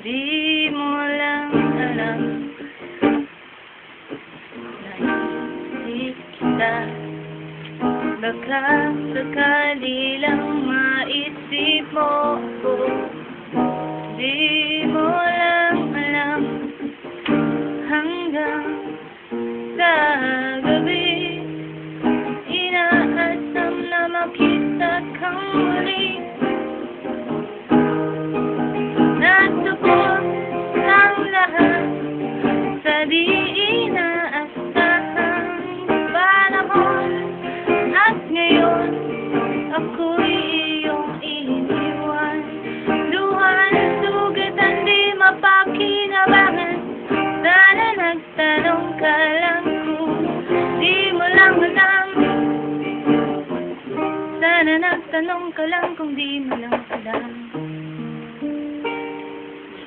Di mo lang alam na hindi kita baka sakali lang maisip mo ako. Di mo lang alam hanggang sa gabi inaasam na makita kang muli. Natupos ang lahat sa di inaasahang panahon at ngayon ako'y iyong iniwan. Luhan, sugatan, di mapakinabangan. Sana nagtanong ka lang kung di mo lang alam. Sana nagtanong ka lang kung di mo lang alam.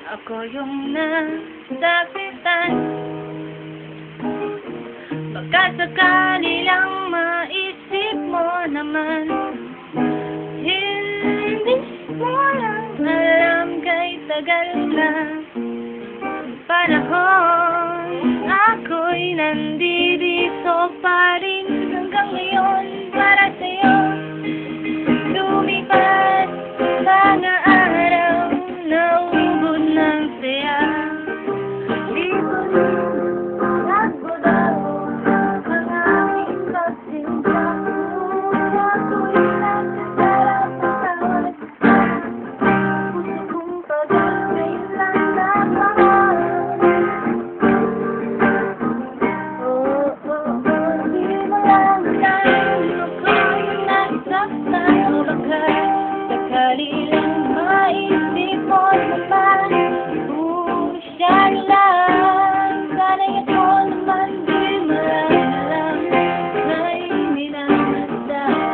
Ako yung nasakitan. Baka sakali lang maisip mo naman. Hindi mo lang alam kay tagal na panahon. Ako'y nandito pa rin hanggang ngayon para sa'yo. Lumipas mga araw na ubod ng saya. Di ko rin nagbabago ang aking pagsinta. Ako'y nagkasarap sa tawag. Puso kong pag-ibig lang napahal. Di mo lang alam ako'y nagsaktan. Baka sakali lang maisip mo naman. Siya lang, sana'y ako naman di malalang na'y minamasdan.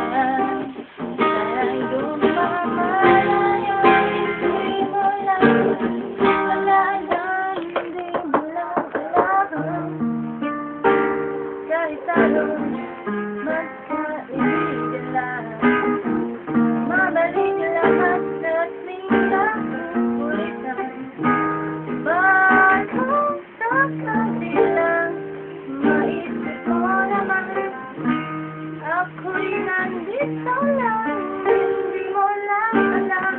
Sana'y lumamalayo, hindi mo lang alalang, hindi mo lang alam. Kahit tayo'y magkaibigan lang, mabalik lahat na ating nakukulitan. Bakit sakali lang maisip mo naman ako'y nandito lang, hindi mo lang alam.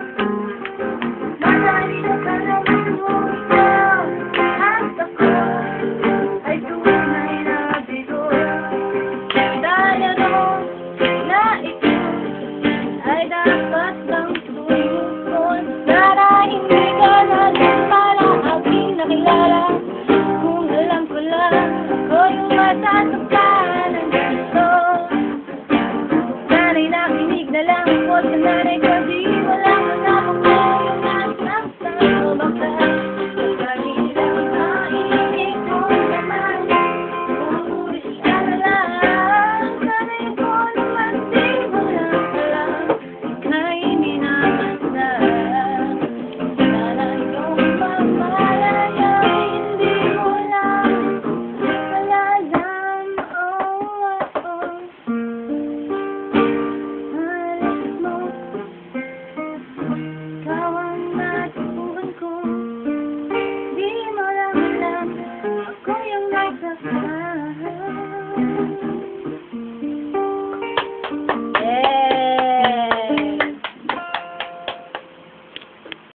Madali na ka naman mo ikaw at ako ay tunay na bigo. Dahil ano na ito ay dapat bang tuyuson. Sana hindi ka na din pala aking nakilala. Kung alam ko lang ako yung masasaktan ng gusto. Sana'y nakinig na lang ako sa nanay ko. Di mo lang alam ako yung nasaktan mo. Baka sakali lang maisip mo naman kung siya na lang. Sana'y ako naman di mo lang alam. Ika'y minamasdan. Sana iyong mamalayo, hindi mo lang alam. Halos mo, ikaw ang natutuhan ko. Di mo lang alam, ako yung nagsasaktan.